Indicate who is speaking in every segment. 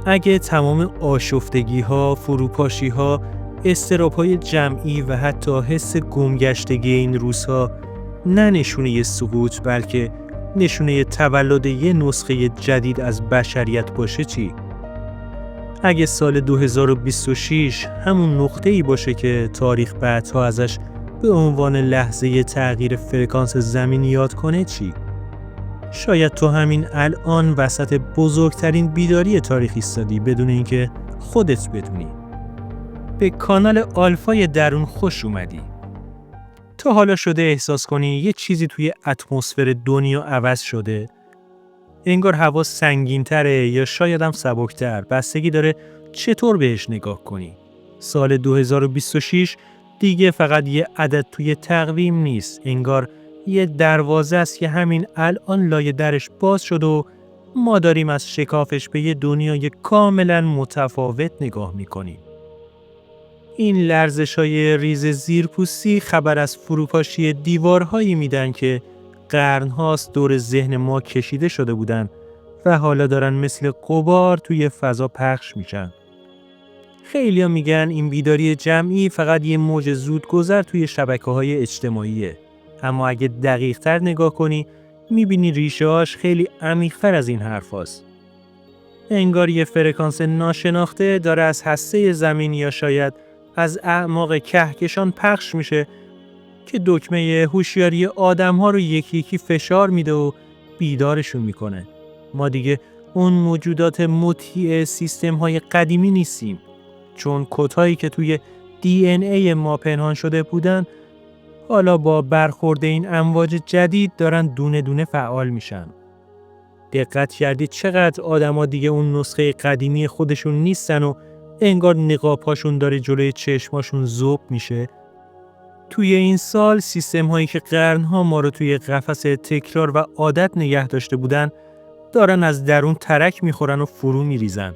Speaker 1: اگه تمام آشفتگی‌ها، فروپاشی‌ها، اضطراب‌های جمعی و حتی حس گمگشتگی این روزها نه نشونه سقوط بلکه نشونه تولد یه نسخه جدید از بشریت باشه چی؟ اگه سال 2026 همون نقطه‌ای باشه که تاریخ بعدها ازش به عنوان لحظه تغییر فرکانس زمین یاد کنه چی؟ شاید تو همین الان وسط بزرگترین بیداری تاریخ ایستادی بدون اینکه خودت بدونی. به کانال آلفای درون خوش اومدی. تا حالا شده احساس کنی یه چیزی توی اتمسفر دنیا عوض شده؟ انگار هوا سنگین‌تره یا شاید هم سبک‌تر، بستگی داره چطور بهش نگاه کنی. سال 2026 دیگه فقط یه عدد توی تقویم نیست، انگار یه دروازه است که همین الان لای درش باز شد و ما داریم از شکافش به یه دنیای کاملا متفاوت نگاه میکنیم. این لرزش‌های ریز زیرپوستی خبر از فروپاشی دیوارهایی میدن که قرن‌هاست دور ذهن ما کشیده شده بودن و حالا دارن مثل غبار توی فضا پخش میشن. خیلی‌ها میگن این بیداری جمعی فقط یه موج زودگذر توی شبکه‌های اجتماعیه. اما اگه دقیق‌تر نگاه کنی میبینی ریشه‌هاش خیلی عمیق‌تر از این حرفاست. انگار یه فرکانس ناشناخته داره از هسته زمین یا شاید از اعماق کهکشان پخش میشه که دکمه هوشیاری آدم‌ها رو یکی یکی فشار میده و بیدارشون میکنه. ما دیگه اون موجودات مطیع سیستم‌های قدیمی نیستیم، چون کدهایی که توی DNA ما پنهان شده بودن حالا با برخورد این امواج جدید دارن دونه دونه فعال میشن. دقت کردید چقدر آدما دیگه اون نسخه قدیمی خودشون نیستن و انگار نقاب‌هاشون داره جلوی چشماشون ذوب میشه؟ توی این سال سیستم هایی که قرنها ما رو توی قفس تکرار و عادت نگه داشته بودن دارن از درون ترک میخورن و فرو میریزن.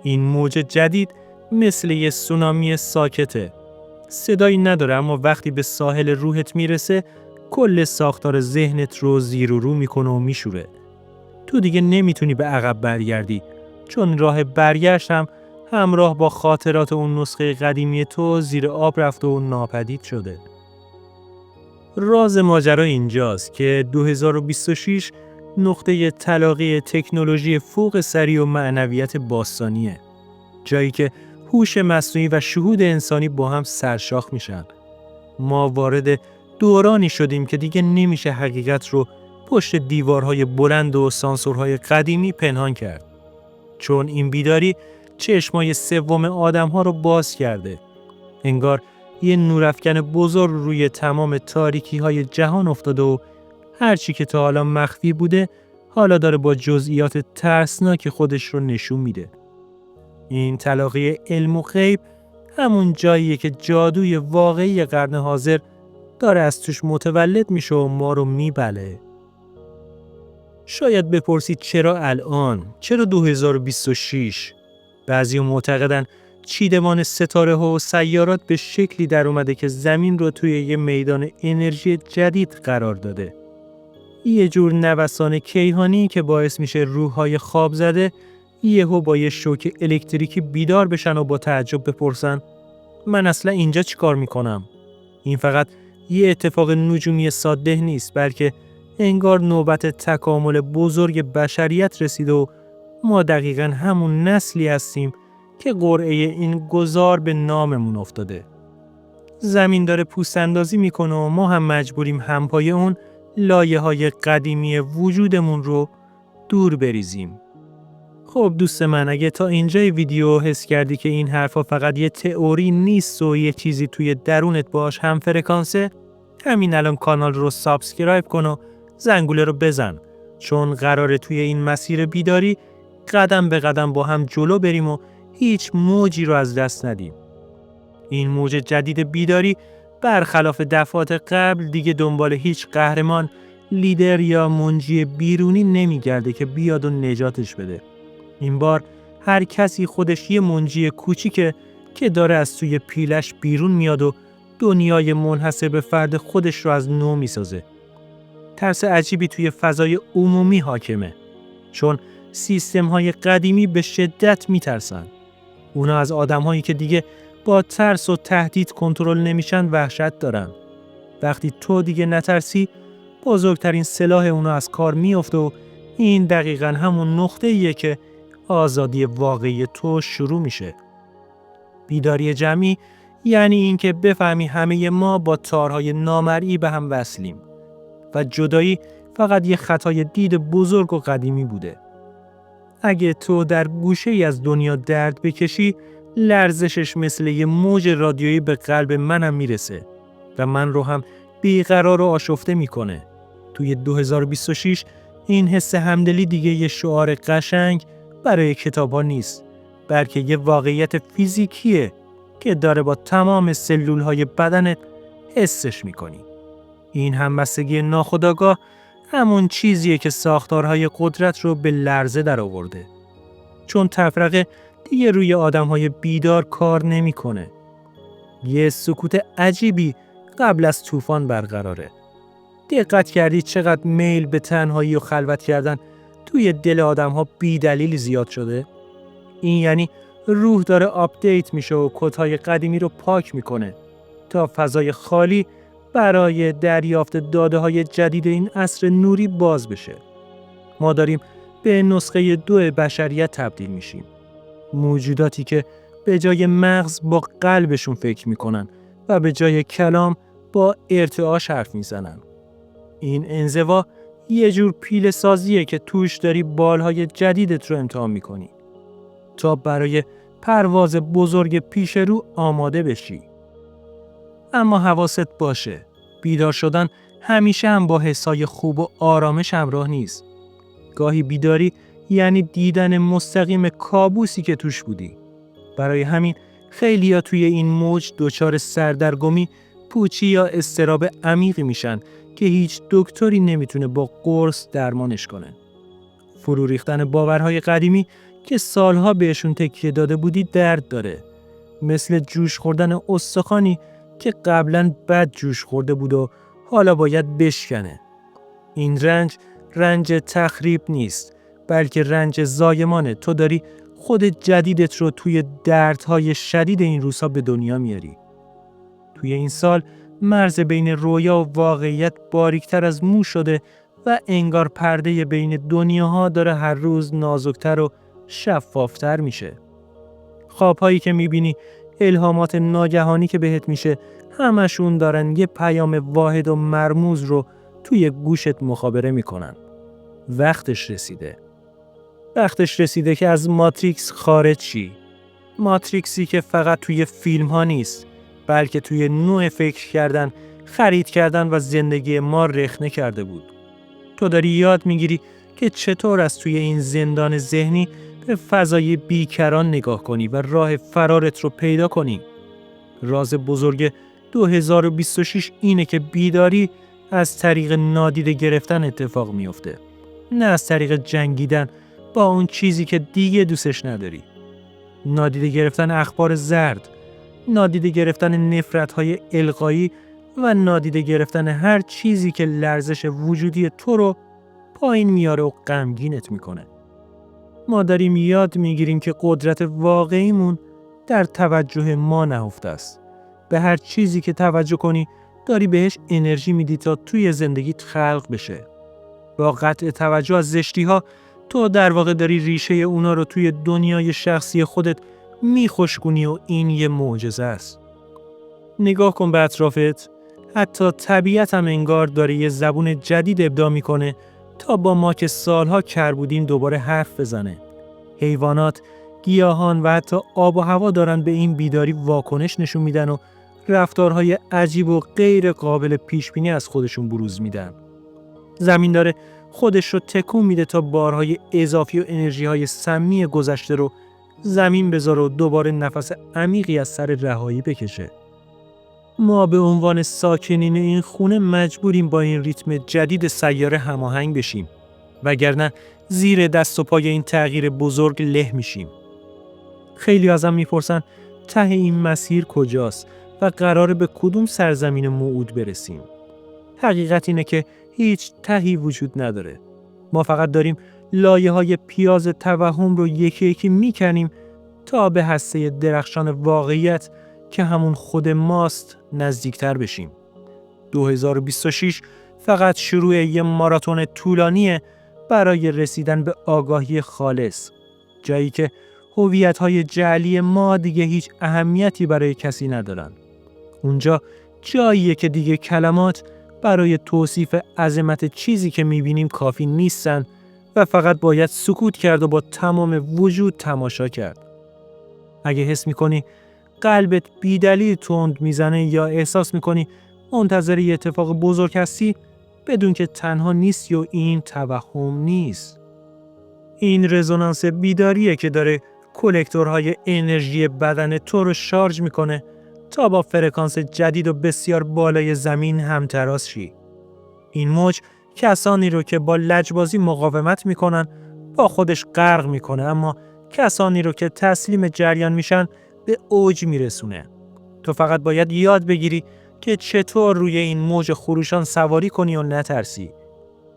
Speaker 1: این موج جدید مثل یه سونامی ساکته. صدایی نداره اما وقتی به ساحل روحت میرسه کل ساختار ذهنت رو زیر و رو میکنه و میشوره. تو دیگه نمیتونی به عقب برگردی، چون راه برگشت هم همراه با خاطرات اون نسخه قدیمی تو زیر آب رفته و ناپدید شده. راز ماجرا اینجاست که 2026 نقطه تلاقی تکنولوژی فوق سریع و معنویت باستانیه. جایی که هوش مصنوعی و شهود انسانی با هم سرشاخ میشن. ما وارد دورانی شدیم که دیگه نمیشه حقیقت رو پشت دیوارهای بلند و سانسورهای قدیمی پنهان کرد. چون این بیداری چشمای سوم آدم‌ها رو باز کرده. انگار یه نورافکن بزرگ روی تمام تاریکی‌های جهان افتاده و هر چی که تا حالا مخفی بوده حالا داره با جزئیات ترسناک خودش رو نشون میده. این تلاقی علم و غیب همون جاییه که جادوی واقعی قرن حاضر داره از توش متولد میشه و ما رو میبله. شاید بپرسید چرا الان؟ چرا 2026؟ بعضی معتقدن چیدمان ستاره ها و سیارات به شکلی در اومده که زمین رو توی یه میدان انرژی جدید قرار داده. یه جور نوسان کیهانی که باعث میشه روح‌های خواب زده یهو با یه شوک الکتریکی بیدار بشن و با تعجب بپرسن من اصلا اینجا چی کار میکنم؟ این فقط یه اتفاق نجومی ساده نیست، بلکه انگار نوبت تکامل بزرگ بشریت رسید و ما دقیقاً همون نسلی هستیم که قرعه این گذار به ناممون افتاده. زمین داره پوست اندازی میکنه و ما هم مجبوریم همپای اون لایه‌های قدیمی وجودمون رو دور بریزیم. خب دوست من، اگه تا اینجای ویدیو حس کردی که این حرفا فقط یه تئوری نیست و یه چیزی توی درونت باش هم فرکانسه، همین الان کانال رو سابسکرایب کن و زنگوله رو بزن، چون قراره توی این مسیر بیداری قدم به قدم با هم جلو بریم و هیچ موجی رو از دست ندیم. این موج جدید بیداری برخلاف دفعات قبل دیگه دنبال هیچ قهرمان، لیدر یا منجی بیرونی نمیگرده که بیاد و نجاتش بده. این بار هر کسی خودش یه منجی کوچیکه که داره از توی پیلش بیرون میاد و دنیای منحصر به فرد خودش رو از نو میسازه. ترس عجیبی توی فضای عمومی حاکمه، چون سیستم‌های قدیمی به شدت می‌ترسن. اونا از آدم‌هایی که دیگه با ترس و تهدید کنترل نمیشن وحشت دارن. وقتی تو دیگه نترسی، بزرگترین سلاح اونا از کار میفته و این دقیقاً همون نقطه‌ایه که آزادی واقعی تو شروع میشه. بیداری جمعی یعنی این که بفهمی همه ما با تارهای نامرئی به هم وصلیم و جدایی فقط یه خطای دید بزرگ و قدیمی بوده. اگه تو در گوشه‌ای از دنیا درد بکشی، لرزشش مثل یه موج رادیویی به قلب منم میرسه و من رو هم بیقرار و آشفته میکنه. توی 2026 این حس همدلی دیگه یه شعار قشنگ برای کتاب‌ها نیست، بلکه یه واقعیت فیزیکیه که داره با تمام سلول‌های بدنت حسش میکنی. این همبستگی ناخودآگاه همون چیزیه که ساختارهای قدرت رو به لرزه در آورده. چون تفرقه دیگه روی آدم‌های بیدار کار نمی‌کنه. یه سکوت عجیبی قبل از طوفان برقراره. دقت کردی چقدر میل به تنهایی و خلوت کردن توی دل آدم‌ها بی دلیل زیاد شده؟ این یعنی روح داره آپدیت میشه و کدهای قدیمی رو پاک میکنه تا فضای خالی برای دریافت داده‌های جدید این عصر نوری باز بشه. ما داریم به نسخه 2 بشریت تبدیل میشیم. موجوداتی که به جای مغز با قلبشون فکر میکنن و به جای کلام با ارتعاش حرف میزنن. این انزوا یه جور پیله سازیه که توش داری بالهای جدیدت رو امتحان میکنی تا برای پرواز بزرگ پیش رو آماده بشی. اما حواست باشه، بیدار شدن همیشه هم با حسای خوب و آرامش همراه نیست. گاهی بیداری یعنی دیدن مستقیم کابوسی که توش بودی. برای همین خیلیا توی این موج دچار سردرگمی، پوچی یا اضطراب عمیقی میشن که هیچ دکتری نمیتونه با قرص درمانش کنه. فرو ریختن باورهای قدیمی که سالها بهشون تکیه داده بودی درد داره. مثل جوش خوردن استخوانی که قبلاً بد جوش خورده بود و حالا باید بشکنه. این رنج تخریب نیست، بلکه رنج زایمانه. تو داری خود جدیدت رو توی دردهای شدید این روزها به دنیا میاری. توی این سال مرز بین رویا و واقعیت باریکتر از مو شده و انگار پرده بین دنیاها داره هر روز نازکتر و شفافتر میشه. خوابهایی که میبینی، الهامات ناگهانی که بهت میشه، همشون دارن یه پیام واحد و مرموز رو توی گوشت مخابره میکنن. وقتش رسیده که از ماتریکس خارج شی. ماتریکسی که فقط توی فیلم ها نیست، بلکه توی نوع فکر کردن، خرید کردن و زندگی ما رخنه کرده بود. تو داری یاد میگیری که چطور از توی این زندان ذهنی به فضای بیکران نگاه کنی و راه فرارت رو پیدا کنی. راز بزرگ 2026 اینه که بیداری از طریق نادیده گرفتن اتفاق میفته، نه از طریق جنگیدن با اون چیزی که دیگه دوستش نداری. نادیده گرفتن اخبار زرد، نادیده گرفتن نفرت‌های القایی و نادیده گرفتن هر چیزی که لرزش وجودی تو رو پایین میاره و غمگینت میکنه. ما داریم یاد میگیریم که قدرت واقعیمون در توجه ما نهفته است. به هر چیزی که توجه کنی داری بهش انرژی میدی تا توی زندگیت خلق بشه. با قطع توجه از زشتی‌ها تو در واقع داری ریشه اونا رو توی دنیای شخصی خودت میخشکونی و این یه معجزه است. نگاه کن به اطرافت، حتی طبیعت هم انگار داره یه زبون جدید ابداع میکنه تا با ما که سالها کر بودیم دوباره حرف بزنه. حیوانات، گیاهان و حتی آب و هوا دارن به این بیداری واکنش نشون میدن و رفتارهای عجیب و غیر قابل پیش بینی از خودشون بروز میدن. زمین داره خودش رو تکون میده تا بارهای اضافی و انرژی‌های سمی گذشته رو زمین بذاره و دوباره نفس عمیقی از سر رهایی بکشه. ما به عنوان ساکنین این خونه مجبوریم با این ریتم جدید سیاره هماهنگ بشیم، وگرنه زیر دست و پای این تغییر بزرگ له میشیم. خیلی ازم میپرسن ته این مسیر کجاست و قراره به کدوم سرزمین موعود برسیم. حقیقت اینه که هیچ تهی وجود نداره. ما فقط داریم لایه‌های پیاز توهم رو یکی یکی می‌کنیم تا به هسته درخشان واقعیت که همون خود ماست نزدیکتر بشیم. 2026 فقط شروع یه ماراتون طولانیه برای رسیدن به آگاهی خالص، جایی که هویت‌های جعلی ما دیگه هیچ اهمیتی برای کسی ندارن. اونجا جاییه که دیگه کلمات برای توصیف عظمت چیزی که می‌بینیم کافی نیستن و فقط باید سکوت کرد و با تمام وجود تماشا کرد. اگه حس می‌کنی قلبت بی‌دلیل تند میزنه یا احساس می‌کنی منتظر یه اتفاق بزرگ هستی، بدون که تنها نیستی و این توهم نیست. این رزونانس بیداریه که داره کلکتورهای انرژی بدن تو رو شارژ میکنه تا با فرکانس جدید و بسیار بالای زمین همتراز شی. این موج کسانی رو که با لجبازی مقاومت میکنن با خودش غرق میکنه، اما کسانی رو که تسلیم جریان میشن به اوج میرسونه. تو فقط باید یاد بگیری که چطور روی این موج خروشان سواری کنی و نترسی،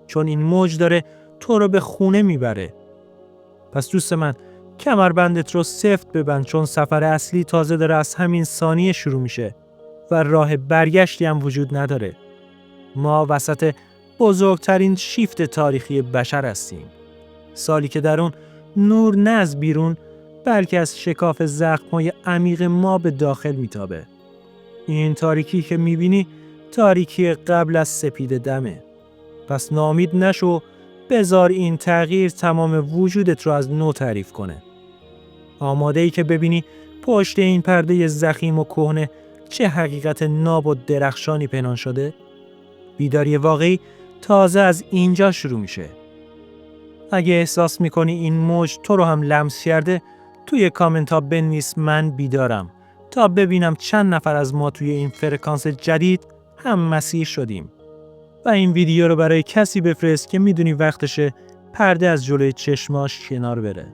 Speaker 1: چون این موج داره تو رو به خونه میبره. پس دوست من، کمربندت رو سفت ببند، چون سفر اصلی تازه داره از همین ثانیه شروع میشه و راه برگشتی هم وجود نداره. ما وسط بزرگترین شیفت تاریخی بشر هستیم. سالی که در اون نور نه از بیرون بلکه از شکاف زخم‌های عمیق ما به داخل میتابه. این تاریکی که میبینی تاریکی قبل از سپید دمه. پس ناامید نشو، بذار این تغییر تمام وجودت رو از نو تعریف کنه. آماده ای که ببینی پشت این پرده ضخیم و کهنه چه حقیقت ناب و درخشانی پنهان شده؟ بیداری واقعی تازه از اینجا شروع میشه. اگه احساس میکنی این موج تو رو هم لمس کرده، توی کامنت ها بنویس من بیدارم تا ببینم چند نفر از ما توی این فرکانس جدید هم مسیر شدیم. و این ویدیو رو برای کسی بفرست که میدونی وقتشه پرده از جلوی چشماش کنار بره.